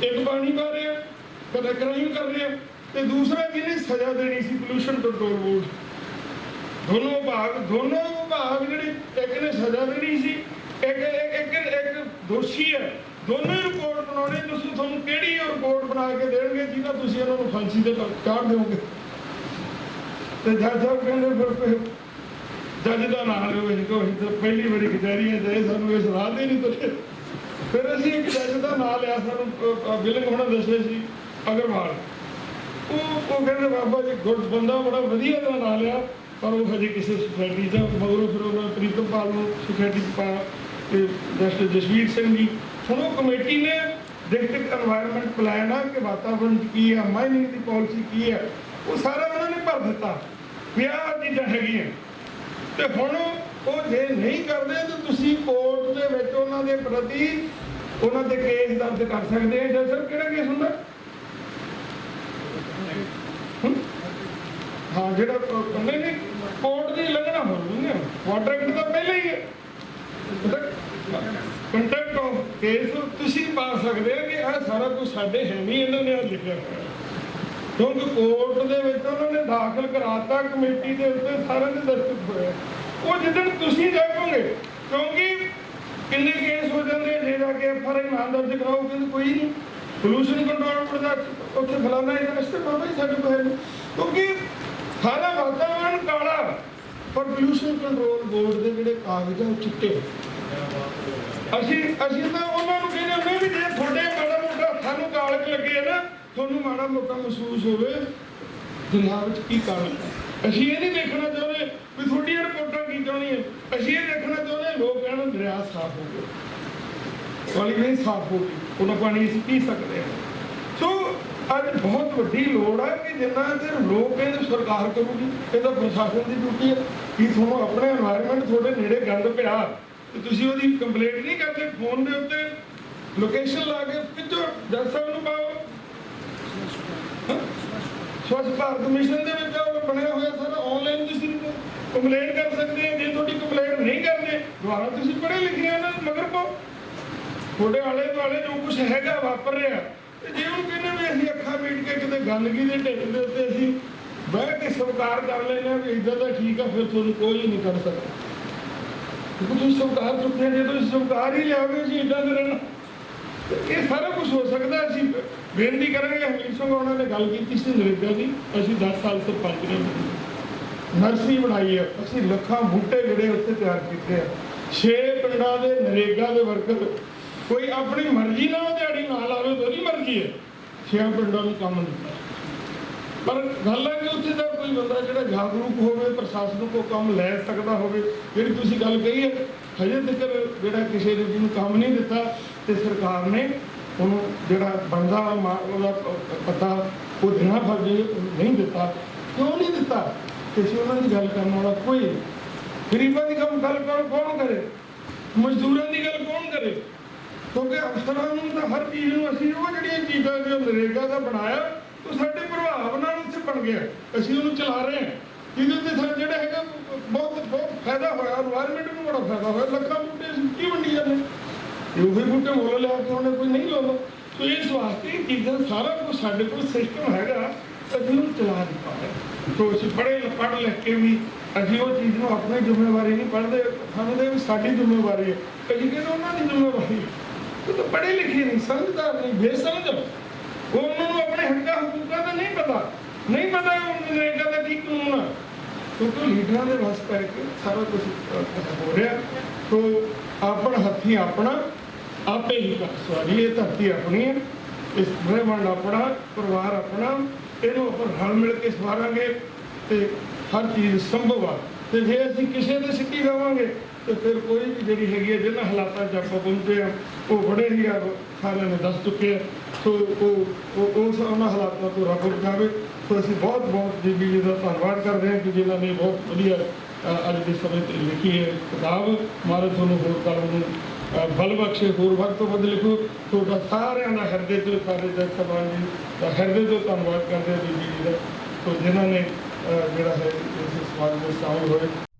ਇੱਕ ਪਾਣੀ ਪਾ ਰਿਹਾ, ਕਦੇ ਕ੍ਰਾਈਮ ਕਰ ਰਿਹਾ, ਤੇ ਦੂਸਰਾ ਜਿਹਨੇ ਸਜ਼ਾ ਦੇਣੀ ਸੀ ਪੋਲੂਸ਼ਨ ਕੰਟਰੋਲ ਬੋਰਡ, ਦੋਨੋਂ ਵਿਭਾਗ ਜਿਹੜੇ ਇੱਕ ਨੇ ਸਜ਼ਾ ਦੇਣੀ ਸੀ, ਇੱਕ ਦੋਸ਼ੀ ਹੈ, ਦੋਨੋਂ ਹੀ ਰਿਪੋਰਟ ਬਣਾਉਣੀ। ਤੁਸੀਂ ਤੁਹਾਨੂੰ ਕਿਹੜੀ ਰਿਪੋਰਟ ਬਣਾ ਕੇ ਦੇਣਗੇ ਜਿਹਨਾਂ ਤੁਸੀਂ ਇਹਨਾਂ ਨੂੰ ਫਾਂਸੀ ਤੇ ਚਾੜ ਦਿਓਗੇ? ਤੇ ਜੱਜ ਸਾਹਿਬ ਕਹਿੰਦੇ ਫਿਰ ਜੱਜ ਦਾ ਨਾਮ ਲਓ, ਅਸੀਂ ਪਹਿਲੀ ਵਾਰੀ ਕਚਹਿਰੀਆਂ ਜਾਏ ਸਾਨੂੰ ਇਹ ਸਲਾਹ ਦੇ ਨਹੀਂ ਤੁਰੇ। ਫਿਰ ਅਸੀਂ ਇੱਕ ਜੱਜ ਦਾ ਨਾਂ ਲਿਆ, ਸਾਨੂੰ ਬਿਲਿੰਗ ਹੋਣਾ ਦੱਸਿਆ ਸੀ ਅਗਰਵਾਲ, ਉਹ ਕਹਿੰਦੇ ਬਾਬਾ ਜੀ ਗੁੱਡ ਬੰਦਾ, ਬੜਾ ਵਧੀਆ ਦਾ ਨਾਂ ਲਿਆ, ਪਰ ਉਹ ਹਜੇ ਕਿਸੇ ਸੁਸਾਇਟੀ ਦਾ, ਮਗਰੋਂ ਫਿਰ ਉਹਨਾਂ ਪ੍ਰੀਤਮਪਾਲ ਨੂੰ ਸੁਸਾਇਟੀ 'ਚ ਪਾਇਆ ਤੇ ਜਸਟਿਸ ਜਸਵੀਰ ਸਿੰਘ ਜੀ। ਹੁਣ ਉਹ ਕਮੇਟੀ ਨੇ ਡਿਸਟ੍ਰਿਕਟ ਐਨਵਾਇਰਨਮੈਂਟ ਪਲਾਨ ਆ ਕਿ ਵਾਤਾਵਰਣ ਕੀ ਹੈ, ਮਾਈਨਿੰਗ ਦੀ ਪਾਲਿਸੀ ਕੀ ਹੈ, ਉਹ ਸਾਰਾ ਉਹਨਾਂ ਨੇ ਭਰ ਦਿੱਤਾ ਵੀ ਆਹ ਚੀਜ਼ਾਂ ਹੈਗੀਆਂ। ਤੇ ਹੁਣ ਉਹ ਜੇ ਨਹੀਂ ਕਰਦੇ ਤਾਂ ਤੁਸੀਂ ਕੋਰਟ ਦੇ ਵਿੱਚ ਉਹਨਾਂ ਦੇ ਪ੍ਰਤੀ ਉਹਨਾਂ ਦੇ ਕੇਸ ਦਰਜ ਕਰ ਸਕਦੇ ਆ। ਜੱਜ ਸਾਹਿਬ ਕਿਹੜਾ ਕੇਸ ਹੁੰਦਾ? ਹਾਂ, ਜਿਹੜਾ ਨਹੀਂ ਕੋਰਟ ਦੀ ਲੰਘਣਾ ਹੋਣੀ ਹੈ, ਵਾਟਰ ਐਕਟ ਤਾਂ ਪਹਿਲਾਂ ਹੀ ਹੈ, ਕੰਟੈਂਪਟ ਆਫ ਕੇਸ ਤੁਸੀਂ ਪਾ ਸਕਦੇ ਆ ਕਿ ਆਹ ਸਾਰਾ ਕੁਝ ਸਾਡੇ ਹੈ ਨਹੀਂ, ਇਹਨਾਂ ਨੇ ਲਿਖਿਆ ਹੋਇਆ, ਕਿਉਂਕਿ ਕੋਰਟ ਦੇ ਵਿੱਚ ਉਹਨਾਂ ਨੇ ਦਾਖਲ ਕਰਾਤਾ, ਕਮੇਟੀ ਦੇ ਉੱਤੇ ਸਾਰਿਆਂ ਦੇ ਦਸਤਖਤ ਹੋਏ। ਉਹ ਜਿੱਦਣ ਤੁਸੀਂ ਜਾਓਗੇ, ਕਿਉਂਕਿ ਕਿੰਨੇ ਕੇਸ ਹੋ ਜਾਂਦੇ ਜੇ ਜਾ ਕੇ FRI ਨਾ ਦਰਜ ਕਰਾਓ, ਕਹਿੰਦੇ ਕੋਈ ਨਹੀਂ, ਪੋਲੂਸ਼ਨ ਕੰਟਰੋਲ ਬੋਰਡ ਦਾ ਉੱਥੇ ਫਲਾਣਾ ਇੰਡਸਟਰੀ ਬਾਬਾ ਜੀ ਸਾਡੇ ਕੋਲ ਹੈ ਨਹੀਂ। ਕਿਉਂਕਿ ਸਾਰਾ ਵਾਤਾਵਰਨ ਕਾਲਾ, ਪਰ ਪੋਲੂਸ਼ਨ ਕੰਟਰੋਲ ਬੋਰਡ ਦੇ ਜਿਹੜੇ ਕਾਗਜ਼ ਆ ਉਹ ਚਿੱਟੇ। ਅਸੀਂ ਤਾਂ ਉਹਨਾਂ ਨੂੰ ਕਹਿੰਦੇ ਹੁੰਦੇ ਵੀ ਜੇ ਤੁਹਾਡੇ ਮਾੜਾ ਮੋਟਾ ਸਾਨੂੰ ਕਾਲਕ ਲੱਗੇ ਨਾ, ਤੁਹਾਨੂੰ ਮਾੜਾ ਮੋਟਾ ਮਹਿਸੂਸ ਹੋਵੇ ਦਰਿਆ ਵਿੱਚ ਕੀ ਕਾਲਕ ਹੈ। ਅਸੀਂ ਇਹ ਨਹੀਂ ਦੇਖਣਾ ਚਾਹੁੰਦੇ ਵੀ ਤੁਹਾਡੀਆਂ ਰਿਪੋਰਟਾਂ ਕੀ ਚਾਹੁੰਦੀਆਂ, ਅਸੀਂ ਇਹ ਦੇਖਣਾ ਚਾਹੁੰਦੇ ਲੋਕ ਕਹਿਣ ਦਰਿਆ ਸਾਫ਼ ਹੋ ਗਿਆ, ਪਾਣੀ ਨਹੀਂ ਸਾਫ਼ ਹੋ ਗਈ, ਉਹਨਾਂ ਪਾਣੀ ਅਸੀਂ ਪੀ ਸਕਦੇ ਹਾਂ। ਸੋ ਅੱਜ ਬਹੁਤ ਵੱਡੀ ਲੋੜ ਹੈ ਕਿ ਜਿੰਨਾ ਚਿਰ ਲੋਕ ਕਹਿੰਦੇ ਸਰਕਾਰ ਕਰੂਗੀ, ਇਹਦਾ ਪ੍ਰਸ਼ਾਸਨ ਦੀ ਡਿਊਟੀ ਹੈ ਕਿ ਤੁਹਾਨੂੰ ਆਪਣੇ এনवायरमेंट ਤੁਹਾਡੇ ਨੇੜੇ ਗੰਦ ਪਿਆ ਤੇ ਤੁਸੀਂ ਉਹਦੀ ਕੰਪਲੇਂਟ ਨਹੀਂ ਕਰਦੇ, ਫੋਨ ਦੇ ਉੱਤੇ ਲੋਕੇਸ਼ਨ ਲਾ ਕੇ ਕਿੱਥੋਂ ਜੱਜ ਸਾਹਿਬ ਨੂੰ ਪਾਓ। ਸਵੱਛ ਭਾਰਤ ਮਿਸ਼ਨ ਦੇ ਵਿੱਚ ਉਹ ਬਣਿਆ ਹੋਇਆ ਸਾਰਾ ਆਨਲਾਈਨ ਤੁਸੀਂ ਕੰਪਲੇਂਟ ਕਰ ਸਕਦੇ ਆ। ਜੇ ਤੁਹਾਡੀ ਕੰਪਲੇਂਟ ਨਹੀਂ ਕਰਦੇ ਦੁਬਾਰਾ ਤੁਸੀਂ ਪੜ੍ਹੇ ਲਿਖੇ ਉਹਨਾਂ ਨੂੰ ਮਗਰ ਪਾਓ। ਤੁਹਾਡੇ ਆਲੇ ਦੁਆਲੇ ਜੋ ਕੁਝ ਹੈਗਾ ਵਾਪਰ ਰਿਹਾ, ਤੇ ਜੇ ਉਹ ਕਹਿੰਦੇ ਵੀ ਅਸੀਂ ਅੱਖਾਂ ਮੀਟ ਕੇ ਕਿਤੇ ਗੰਦਗੀ ਦੇ ਢੇਰ ਦੇ ਉੱਤੇ ਅਸੀਂ ਬਹਿ ਕੇ ਸਵੀਕਾਰ ਕਰ ਲੈਣਾ ਵੀ ਇੱਦਾਂ ਦਾ ਠੀਕ ਆ, ਫਿਰ ਤੁਹਾਨੂੰ ਕੋਈ ਨਹੀਂ ਕਰ ਸਕਦਾ। ਕਿਉਂਕਿ ਤੁਸੀਂ ਸਵੀਕਾਰ ਚੁੱਕੇ ਜੇ ਤੁਸੀਂ ਸਵੀਕਾਰ ਹੀ ਲਿਆਓਗੇ ਅਸੀਂ ਇੱਦਾਂ ਦੇ ਰਹਿਣਾ। ਇਹ ਸਾਰਾ ਕੁਝ ਹੋ ਸਕਦਾ। ਅਸੀਂ ਬੇਨਤੀ ਕਰਾਂਗੇ, ਹਮੀਰ ਸਿੰਘ ਉਹਨਾਂ ਨੇ ਗੱਲ ਕੀਤੀ ਸੀ ਨਰੇਗਾ ਦੀ, ਅਸੀਂ 10 ਸਾਲ ਤੋਂ 5 ਨਰਸਰੀ ਬਣਾਈ ਹੈ, ਅਸੀਂ ਲੱਖਾਂ ਬੂਟੇ ਜਿਹੜੇ ਉੱਥੇ ਤਿਆਰ ਕੀਤੇ ਆ। 6 ਪਿੰਡਾਂ ਦੇ ਨਰੇਗਾ ਦੇ ਵਰਕਰ ਕੋਈ ਆਪਣੀ ਮਰਜ਼ੀ ਨਾਲ ਦਿਹਾੜੀ ਨਾ ਲਾਵੇ ਤਾਂ ਉਹਦੀ ਮਰਜ਼ੀ ਹੈ, 6 ਪਿੰਡਾਂ ਨੂੰ ਕੰਮ ਦਿੱਤਾ। ਪਰ ਗੱਲ ਹੈ ਕਿ ਉੱਥੇ ਦਾ ਕੋਈ ਬੰਦਾ ਜਿਹੜਾ ਜਾਗਰੂਕ ਹੋਵੇ, ਪ੍ਰਸ਼ਾਸਨ ਕੋਲ ਕੰਮ ਲੈ ਸਕਦਾ ਹੋਵੇ। ਜਿਹੜੀ ਤੁਸੀਂ ਗੱਲ ਕਹੀ ਹੈ, ਹਜੇ ਤੱਕ ਜਿਹੜਾ ਕਿਸੇ ਨੇ ਜਿਹਨੂੰ ਕੰਮ ਨਹੀਂ ਦਿੱਤਾ ਤੇ ਸਰਕਾਰ ਨੇ ਉਹਨੂੰ ਜਿਹੜਾ ਬੰਦਾ ਉਹਦਾ ਪਤਾ ਉਹ ਦੇਣਾ ਫਰਜ਼ ਨਹੀਂ ਦਿੱਤਾ। ਕਿਉਂ ਨਹੀਂ ਦਿੱਤਾ? ਕਿਸੇ ਉਹਨਾਂ ਦੀ ਗੱਲ ਕਰਨ ਵਾਲਾ ਕੋਈ ਨਹੀਂ। ਗਰੀਬਾਂ ਦੀ ਗੱਲ ਕੌਣ ਕਰੇ? ਮਜ਼ਦੂਰਾਂ ਦੀ ਗੱਲ ਕੌਣ ਕਰੇ? ਕਿਉਂਕਿ ਅਫਸਰਾਂ ਨੂੰ ਤਾਂ ਹਰ ਚੀਜ਼ ਨੂੰ ਅਸੀਂ ਉਹ ਜਿਹੜੀਆਂ ਚੀਜ਼ਾਂ ਜੋ ਨਰੇਗਾ ਦਾ ਬਣਾਇਆ ਉਹ ਸਾਡੇ ਪ੍ਰਭਾਵ ਨਾਲ ਉੱਥੇ ਬਣ ਗਿਆ, ਅਸੀਂ ਉਹਨੂੰ ਚਲਾ ਰਹੇ ਹਾਂ। ਇਹਦੇ ਉੱਤੇ ਸਾਨੂੰ ਜਿਹੜਾ ਹੈਗਾ ਬਹੁਤ ਫਾਇਦਾ ਹੋਇਆ, এনवायरमेंट ਨੂੰ ਬੜਾ ਫਾਇਦਾ ਹੋਇਆ। ਲੱਖਾਂ ਬੂਟੇ ਅਸੀਂ ਕੀ ਵੰਡੀ ਜਾਂਦੇ, ਉਹੀ ਬੂਟੇ ਮੁੱਲ ਲਿਆ ਕੇ ਉਹਨੇ ਕੋਈ ਨਹੀਂ ਲਾਉਂਦਾ। ਸੋ ਇਸ ਵਾਸਤੇ ਇਹ ਚੀਜ਼ਾਂ ਸਾਰਾ ਕੁਝ ਸਾਡੇ ਕੋਲ ਸਿਸਟਮ ਹੈਗਾ, ਅਸੀਂ ਉਹਨੂੰ ਚਲਾ ਦਿੱਤਾ ਹੈ। ਸੋ ਅਸੀਂ ਪੜ੍ਹ ਲਿਖ ਕੇ ਵੀ ਅਸੀਂ ਉਹ ਚੀਜ਼ ਨੂੰ ਆਪਣੀ ਜ਼ਿੰਮੇਵਾਰੀ ਨਹੀਂ ਪੜ੍ਹਦੇ, ਸਮਝਦੇ ਵੀ ਸਾਡੀ ਜ਼ਿੰਮੇਵਾਰੀ ਹੈ। ਅਸੀਂ ਕਹਿੰਦੇ ਉਹਨਾਂ ਦੀ ਜ਼ਿੰਮੇਵਾਰੀ ਹੈ। ਉਹ ਤਾਂ ਪੜ੍ਹੇ ਲਿਖੇ ਨਹੀਂ, ਸਮਝਦਾਰ ਨਹੀਂ, ਬੇਸਮਝ। ਉਹਨਾਂ ਨੂੰ ਆਪਣੇ ਹੱਕਾਂ ਹਕੂਕਾਂ ਦਾ ਨਹੀਂ ਪਤਾ ਨਰੇਗਾ ਦਾ ਕੀ ਕਾਨੂੰਨ ਆ, ਕਿਉਂਕਿ ਲੀਡਰਾਂ ਦੇ ਵਸ ਪੈ ਕੇ ਸਾਰਾ ਕੁਝ ਹੋ ਰਿਹਾ। ਸੋ ਆਪਣਾ ਹੱਥੀਂ ਆਪਣਾ ਆਪੇ ਹੀ ਕਰ ਸਵਾਰੀ। ਇਹ ਧਰਤੀ ਆਪਣੀ ਹੈ, ਇਸ ਬ੍ਰਹਿਮੰਡ ਆਪਣਾ, ਪਰਿਵਾਰ ਆਪਣਾ, ਇਹਨੂੰ ਆਪਾਂ ਰਲ ਮਿਲ ਕੇ ਸਵਾਰਾਂਗੇ ਤੇ ਹਰ ਚੀਜ਼ ਸੰਭਵ ਆ। ਤੇ ਜੇ ਅਸੀਂ ਕਿਸੇ ਦੇ ਸਿੱਟੀ ਦੇਵਾਂਗੇ ਤੇ ਫਿਰ ਕੋਈ ਵੀ ਜਿਹੜੀ ਹੈਗੀ ਹੈ ਜਿਹਨਾਂ ਹਾਲਾਤਾਂ 'ਚ ਆਪਾਂ ਪਹੁੰਚੇ ਆ ਉਹ ਬੜੇ ਹੀ ਆ ਸਾਰਿਆਂ ਨੇ ਦੱਸ ਚੁੱਕੇ ਆ। ਸੋ ਉਸ ਉਹਨਾਂ ਹਾਲਾਤਾਂ ਤੋਂ ਰੱਬ ਬਚਾਵੇ। ਸੋ ਅਸੀਂ ਬਹੁਤ ਜੀ ਦਾ ਧੰਨਵਾਦ ਕਰਦੇ ਹਾਂ ਕਿ ਜਿਨ੍ਹਾਂ ਨੇ ਬਹੁਤ ਵਧੀਆ ਅੱਜ ਦੇ ਸਮੇਂ 'ਤੇ ਲਿਖੀ ਹੈ ਕਿਤਾਬ। ਮਹਾਰਾਜ ਤੁਹਾਨੂੰ ਹੋਰ ਕਲਮ ਨੂੰ ਬਲ ਬਖਸ਼ੇ, ਹੋਰ ਵੱਧ ਤੋਂ ਵੱਧ ਲਿਖੋ। ਤੁਹਾਡਾ ਸਾਰਿਆਂ ਦਾ ਹਿਰਦੇ ਤੋਂ, ਸਾਰੇ ਜੱਜ ਸਾਹਿਬਾਨ ਜੀ ਦਾ ਹਿਰਦੇ ਤੋਂ ਧੰਨਵਾਦ ਕਰਦੇ ਹਾਂ ਜੀ ਦਾ। ਸੋ ਜਿਨ੍ਹਾਂ ਨੇ ਜਿਹੜਾ ਹੈ ਇਸ ਸਮਾਜ ਵਿੱਚ ਸ਼ਾਮਲ ਹੋਏ।